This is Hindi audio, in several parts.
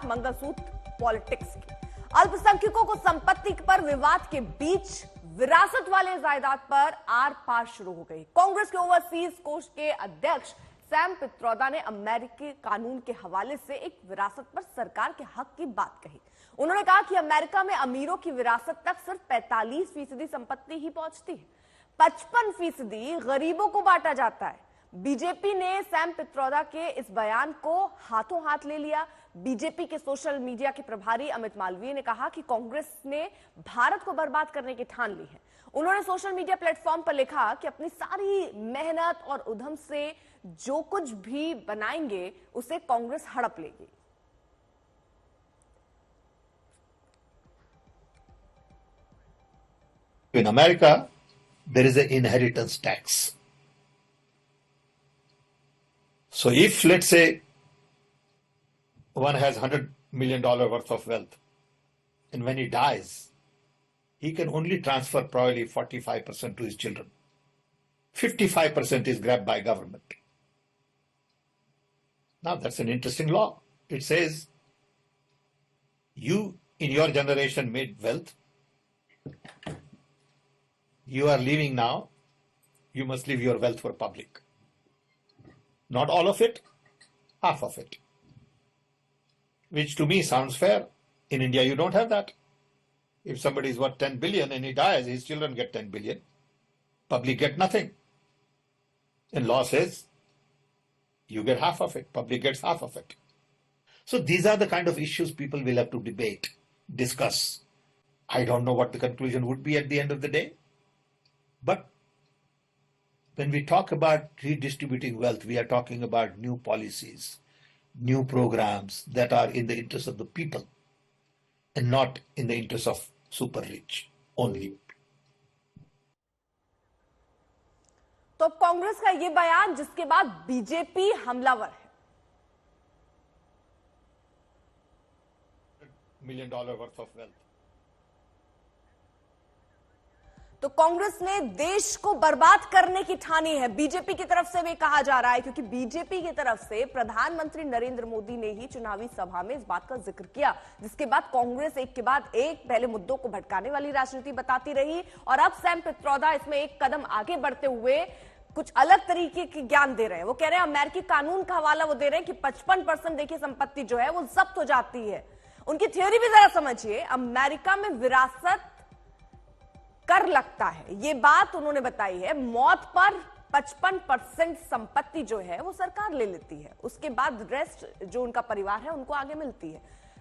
बात मंगलसूत्र पॉलिटिक्स की। अल्पसंख्यकों को संपत्ति पर विवाद के बीच विरासत वाले जायदाद पर आर पार शुरू हो गई। कांग्रेस के ओवरसीज कोष के अध्यक्ष सैम पित्रोदा ने अमेरिकी कानून के हवाले से एक विरासत पर सरकार के हक की बात कही। उन्होंने कहा कि अमेरिका में अमीरों की विरासत तक सिर्फ 45% संपत्ति ही पहुंचती है, 55% गरीबों को बांटा जाता है। बीजेपी ने सैम पित्रोदा के इस बयान को हाथों हाथ ले लिया। बीजेपी के सोशल मीडिया के प्रभारी अमित मालवीय ने कहा कि कांग्रेस ने भारत को बर्बाद करने की ठान ली है। उन्होंने सोशल मीडिया प्लेटफॉर्म पर लिखा कि अपनी सारी मेहनत और उद्यम से जो कुछ भी बनाएंगे उसे कांग्रेस हड़प लेगी। In America, there is an inheritance tax. So if, let's say, one has $100 million worth of wealth, and when he dies, he can only transfer probably 45% to his children. 55% is grabbed by government. Now, that's an interesting law. It says, you in your generation made wealth. You are leaving now, you must leave your wealth for public. Not all of it, half of it. Which to me sounds fair. In India, you don't have that. If somebody is worth 10 billion and he dies, his children get 10 billion. Public get nothing. And law says, you get half of it, public gets half of it. So these are the kind of issues people will have to debate, discuss. I don't know what the conclusion would be at the end of the day. But when we talk about redistributing wealth, we are talking about new policies, new programs that are in the interest of the people and not in the interest of super rich only. तो कांग्रेस का ये बयान जिसके बाद बीजेपी हमलावर है। $1 million worth of wealth. तो कांग्रेस ने देश को बर्बाद करने की ठानी है, बीजेपी की तरफ से भी कहा जा रहा है, क्योंकि बीजेपी की तरफ से प्रधानमंत्री नरेंद्र मोदी ने ही चुनावी सभा में इस बात का जिक्र किया, जिसके बाद कांग्रेस एक के बाद एक पहले मुद्दों को भटकाने वाली राजनीति बताती रही और अब सैम पित्रोदा इसमें एक कदम आगे बढ़ते हुए कुछ अलग तरीके के ज्ञान दे रहे हैं। वो कह रहे हैं अमेरिकी कानून का हवाला वो दे रहे हैं कि 55% देखिए संपत्ति जो है वो जब्त हो जाती है। उनकी थ्योरी भी जरा समझिए, अमेरिका में विरासत कर लगता है, ये बात उन्होंने बताई है। मौत पर 55% संपत्ति जो है वो सरकार ले लेती है, उसके बाद रेस्ट जो उनका परिवार है उनको आगे मिलती है।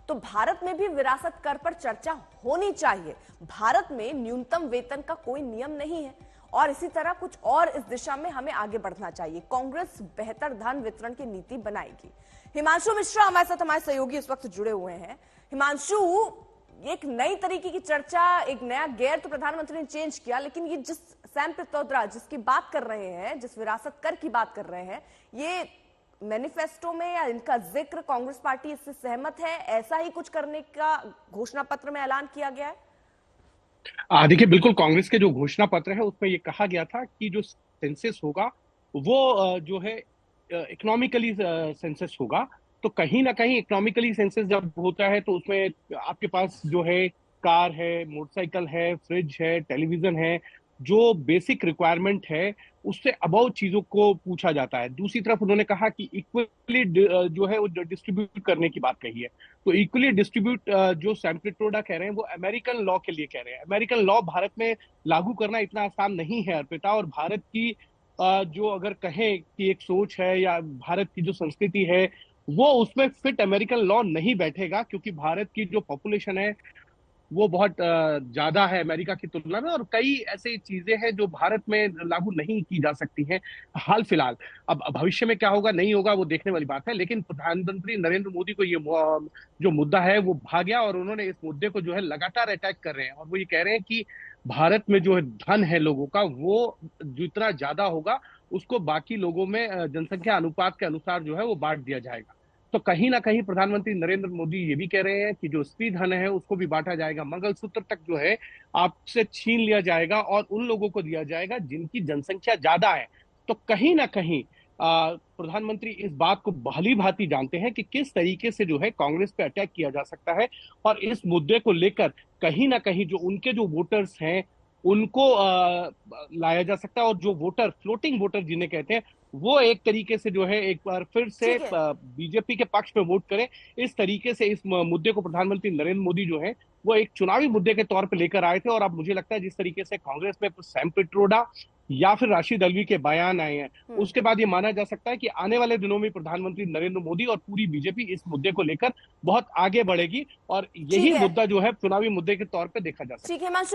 तो भारत में भी विरासत कर पर चर्चा होनी चाहिए। भारत में न्यूनतम वेतन का कोई नियम नहीं है और इसी तरह कुछ और इस दिशा में हमें आगे बढ़ना चाहिए। कांग्रेस बेहतर धन वितरण की नीति बनाएगी। हिमांशु मिश्रा हमारे साथ, हमारे सहयोगी इस वक्त जुड़े हुए हैं। हिमांशु, एक नई तरीके की चर्चा, एक नया गेयर तो प्रधानमंत्री ने चेंज किया, लेकिन ये जिस सैम पित्रोदा जिसकी बात कर रहे हैं, जिस विरासत कर की बात कर रहे हैं, ये मैनिफेस्टो में या इनका जिक्र कांग्रेस पार्टी इससे सहमत है? ऐसा ही कुछ करने का घोषणा पत्र में ऐलान किया गया है? देखिए, बिल्कुल कांग्रेस के जो घोषणा पत्र है उसमें ये कहा गया था कि जो सेंसस होगा वो जो है इकोनॉमिकली सेंसस होगा। तो कहीं ना कहीं इकोनॉमिकली सेंसस जब होता है तो उसमें आपके पास जो है कार है, मोटरसाइकिल है, फ्रिज है, टेलीविजन है, जो बेसिक रिक्वायरमेंट है उससे अबाउ चीजों को पूछा जाता है। दूसरी तरफ उन्होंने कहा कि इक्वली जो है वो डिस्ट्रीब्यूट करने की बात कही है। तो इक्वली डिस्ट्रीब्यूट जो सैम पित्रोदा कह रहे हैं वो अमेरिकन लॉ के लिए कह रहे हैं। अमेरिकन लॉ भारत में लागू करना इतना आसान नहीं है अर्पिता, और भारत की जो अगर कहें कि एक सोच है या भारत की जो संस्कृति है वो उसमें फिट अमेरिकन लॉ नहीं बैठेगा, क्योंकि भारत की जो पॉपुलेशन है वो बहुत ज्यादा है अमेरिका की तुलना में, और कई ऐसी चीजें हैं जो भारत में लागू नहीं की जा सकती हैं हाल फिलहाल। अब भविष्य में क्या होगा नहीं होगा वो देखने वाली बात है, लेकिन प्रधानमंत्री नरेंद्र मोदी को ये जो मुद्दा है वो भा गया और उन्होंने इस मुद्दे को जो है लगातार अटैक कर रहे हैं। और वो ये कह रहे हैं कि भारत में जो है धन है लोगों का वो जितना ज्यादा होगा उसको बाकी लोगों में जनसंख्या अनुपात के अनुसार जो है वो बांट दिया जाएगा। तो कहीं ना कहीं प्रधानमंत्री नरेंद्र मोदी ये भी कह रहे हैं कि जो स्त्री धन है उसको भी बांटा जाएगा, मंगलसूत्र तक जो है आपसे छीन लिया जाएगा और उन लोगों को दिया जाएगा जिनकी जनसंख्या ज्यादा है। तो कहीं ना कहीं प्रधानमंत्री इस बात को भली भांति जानते हैं कि किस तरीके से जो है कांग्रेस पे अटैक किया जा सकता है, और इस मुद्दे को लेकर कहीं ना कहीं जो उनके जो वोटर्स हैं उनको लाया जा सकता है, और जो वोटर, फ्लोटिंग वोटर जिन्हें कहते हैं, वो एक तरीके से जो है एक बार फिर से ठीक है। बीजेपी के पक्ष में वोट करें। इस तरीके से इस मुद्दे को प्रधानमंत्री नरेंद्र मोदी जो है वो एक चुनावी मुद्दे के तौर पे लेकर आए थे। और अब मुझे लगता है जिस तरीके से कांग्रेस में सैम पिट्रोडा या फिर राशिद अल्वी के बयान आए हैं, उसके बाद ये माना जा सकता है कि आने वाले दिनों में प्रधानमंत्री नरेंद्र मोदी और पूरी बीजेपी इस मुद्दे को लेकर बहुत आगे बढ़ेगी, और ठीक यही है। मुद्दा जो है चुनावी मुद्दे के तौर पे देखा जा सकता है। ठीक है, हिमांशु।